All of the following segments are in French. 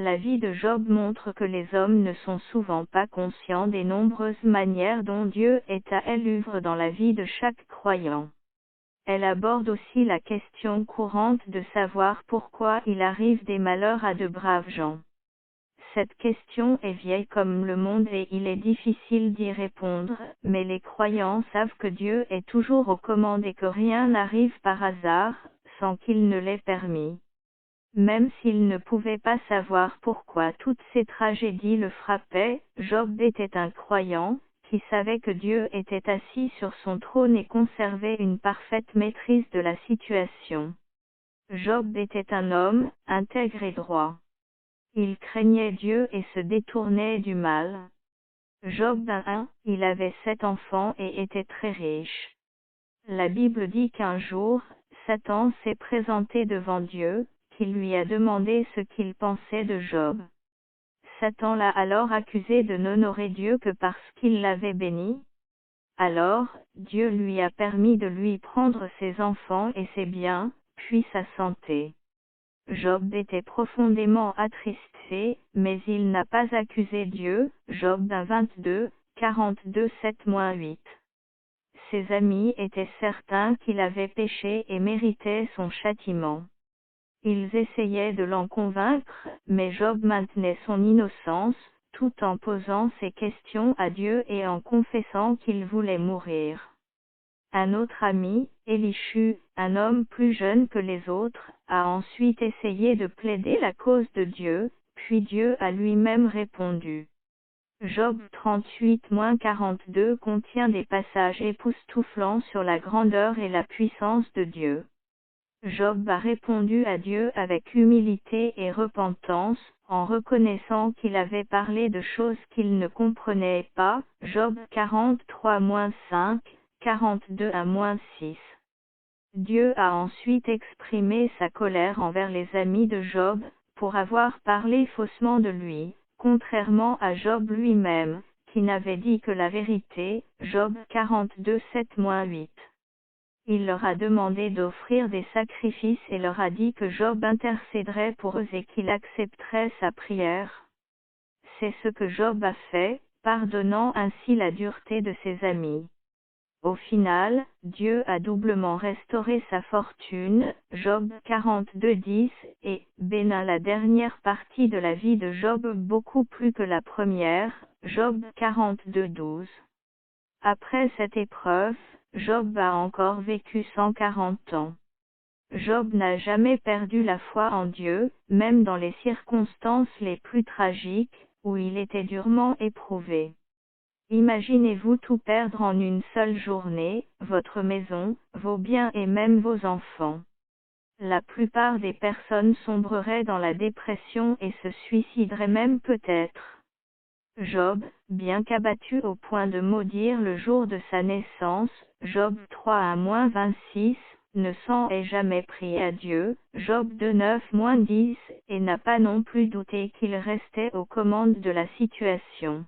La vie de Job montre que les hommes ne sont souvent pas conscients des nombreuses manières dont Dieu est à l'œuvre dans la vie de chaque croyant. Elle aborde aussi la question courante de savoir pourquoi il arrive des malheurs à de braves gens. Cette question est vieille comme le monde et il est difficile d'y répondre, mais les croyants savent que Dieu est toujours aux commandes et que rien n'arrive par hasard, sans qu'il ne l'ait permis. Même s'il ne pouvait pas savoir pourquoi toutes ces tragédies le frappaient, Job était un croyant, qui savait que Dieu était assis sur son trône et conservait une parfaite maîtrise de la situation. Job était un homme, intègre et droit. Il craignait Dieu et se détournait du mal. Job 1, il avait 7 enfants et était très riche. La Bible dit qu'un jour, Satan s'est présenté devant Dieu, qui lui a demandé ce qu'il pensait de Job. Satan l'a alors accusé de n'honorer Dieu que parce qu'il l'avait béni. Alors, Dieu lui a permis de lui prendre ses enfants et ses biens, puis sa santé. Job était profondément attristé, mais il n'a pas accusé Dieu. Job 22, 42, 7-8. Ses amis étaient certains qu'il avait péché et méritait son châtiment. Ils essayaient de l'en convaincre, mais Job maintenait son innocence, tout en posant ses questions à Dieu et en confessant qu'il voulait mourir. Un autre ami, Élishu, un homme plus jeune que les autres, a ensuite essayé de plaider la cause de Dieu, puis Dieu a lui-même répondu. Job 38-42 contient des passages époustouflants sur la grandeur et la puissance de Dieu. Job a répondu à Dieu avec humilité et repentance, en reconnaissant qu'il avait parlé de choses qu'il ne comprenait pas. Job 43-5, 42-6. Dieu a ensuite exprimé sa colère envers les amis de Job, pour avoir parlé faussement de lui, contrairement à Job lui-même, qui n'avait dit que la vérité. Job 42-7-8. Il leur a demandé d'offrir des sacrifices et leur a dit que Job intercéderait pour eux et qu'il accepterait sa prière. C'est ce que Job a fait, pardonnant ainsi la dureté de ses amis. Au final, Dieu a doublement restauré sa fortune. Job 42-10 et bénit la dernière partie de la vie de Job beaucoup plus que la première. Job 42-12. Après cette épreuve, Job a encore vécu 140 ans. Job n'a jamais perdu la foi en Dieu, même dans les circonstances les plus tragiques, où il était durement éprouvé. Imaginez-vous tout perdre en une seule journée, votre maison, vos biens et même vos enfants. La plupart des personnes sombreraient dans la dépression et se suicideraient même peut-être. Job, bien qu'abattu au point de maudire le jour de sa naissance, Job 3-26, ne s'en est jamais pris à Dieu, Job 2-9-10, et n'a pas non plus douté qu'il restait aux commandes de la situation.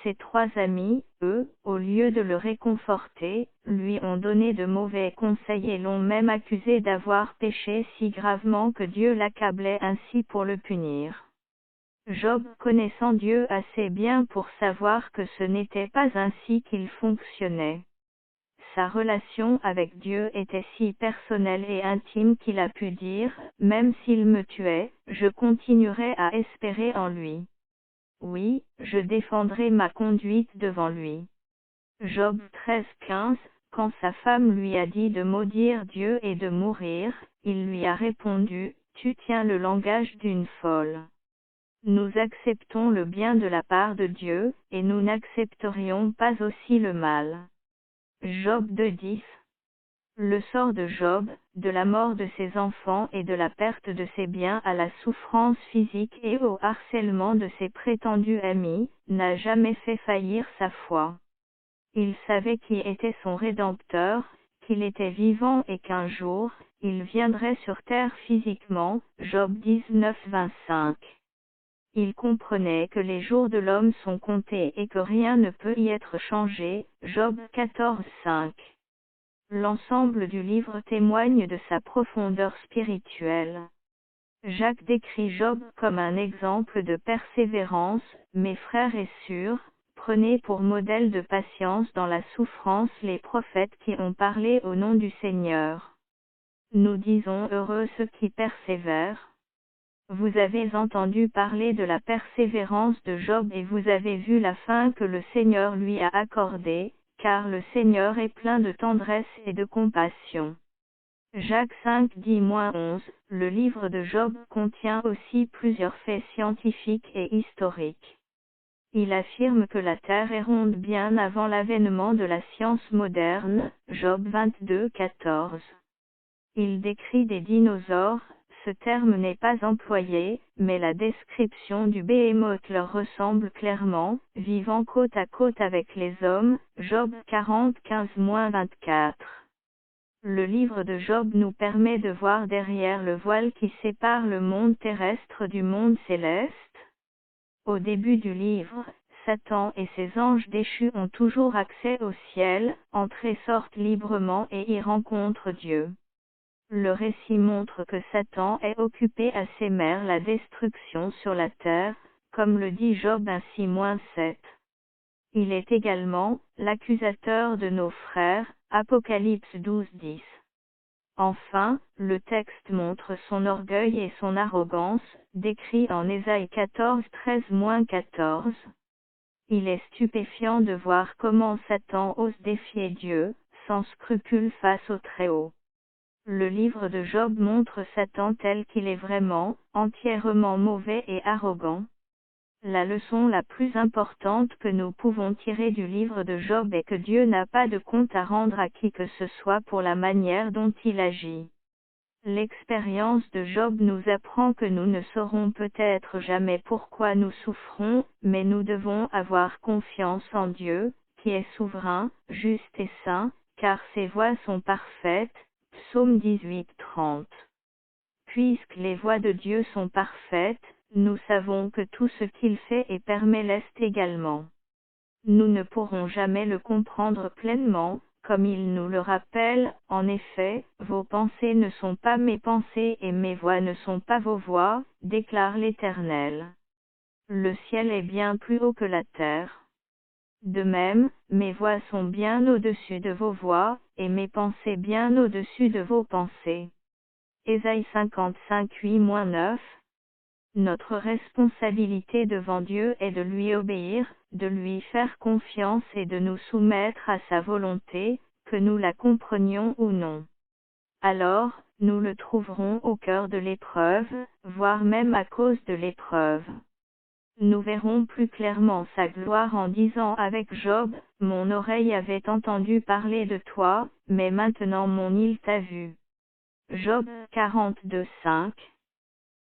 Ses 3 amis, eux, au lieu de le réconforter, lui ont donné de mauvais conseils et l'ont même accusé d'avoir péché si gravement que Dieu l'accablait ainsi pour le punir. Job connaissant Dieu assez bien pour savoir que ce n'était pas ainsi qu'il fonctionnait. Sa relation avec Dieu était si personnelle et intime qu'il a pu dire, même s'il me tuait, je continuerai à espérer en lui. Oui, je défendrai ma conduite devant lui. Job 13-15, quand sa femme lui a dit de maudire Dieu et de mourir, il lui a répondu, tu tiens le langage d'une folle. Nous acceptons le bien de la part de Dieu, et nous n'accepterions pas aussi le mal. Job 2-10. Le sort de Job, de la mort de ses enfants et de la perte de ses biens à la souffrance physique et au harcèlement de ses prétendus amis, n'a jamais fait faillir sa foi. Il savait qui était son Rédempteur, qu'il était vivant et qu'un jour, il viendrait sur terre physiquement. Job 19-25. Il comprenait que les jours de l'homme sont comptés et que rien ne peut y être changé. Job 14-5. L'ensemble du livre témoigne de sa profondeur spirituelle. Jacques décrit Job comme un exemple de persévérance. Mes frères et sœurs, prenez pour modèle de patience dans la souffrance les prophètes qui ont parlé au nom du Seigneur. Nous disons heureux ceux qui persévèrent. Vous avez entendu parler de la persévérance de Job et vous avez vu la fin que le Seigneur lui a accordée, car le Seigneur est plein de tendresse et de compassion. Jacques 5:10-11, le livre de Job contient aussi plusieurs faits scientifiques et historiques. Il affirme que la Terre est ronde bien avant l'avènement de la science moderne, Job 22:14. Il décrit des dinosaures, ce terme n'est pas employé, mais la description du Béhémoth leur ressemble clairement, vivant côte à côte avec les hommes, Job 40:15-24. Le livre de Job nous permet de voir derrière le voile qui sépare le monde terrestre du monde céleste. Au début du livre, Satan et ses anges déchus ont toujours accès au ciel, entrent et sortent librement et y rencontrent Dieu. Le récit montre que Satan est occupé à s'émère la destruction sur la terre, comme le dit Job ainsi -7. Il est également l'accusateur de nos frères, Apocalypse 12:10. Enfin, le texte montre son orgueil et son arrogance, décrit en Ésaïe 14:13-14. Il est stupéfiant de voir comment Satan ose défier Dieu, sans scrupule face au Très-Haut. Le livre de Job montre Satan tel qu'il est vraiment, entièrement mauvais et arrogant. La leçon la plus importante que nous pouvons tirer du livre de Job est que Dieu n'a pas de compte à rendre à qui que ce soit pour la manière dont il agit. L'expérience de Job nous apprend que nous ne saurons peut-être jamais pourquoi nous souffrons, mais nous devons avoir confiance en Dieu, qui est souverain, juste et saint, car ses voies sont parfaites. Psaume 18:30. Puisque les voies de Dieu sont parfaites, nous savons que tout ce qu'il fait et permet l'est également. Nous ne pourrons jamais le comprendre pleinement, comme il nous le rappelle, en effet, vos pensées ne sont pas mes pensées et mes voies ne sont pas vos voies, déclare l'Éternel. Le ciel est bien plus haut que la terre. De même, mes voies sont bien au-dessus de vos voies, et mes pensées bien au-dessus de vos pensées. Ésaïe 55:8-9. Notre responsabilité devant Dieu est de lui obéir, de lui faire confiance et de nous soumettre à sa volonté, que nous la comprenions ou non. Alors, nous le trouverons au cœur de l'épreuve, voire même à cause de l'épreuve. Nous verrons plus clairement sa gloire en disant avec Job, « Mon oreille avait entendu parler de toi, mais maintenant mon île t'a vu. » Job 42:5.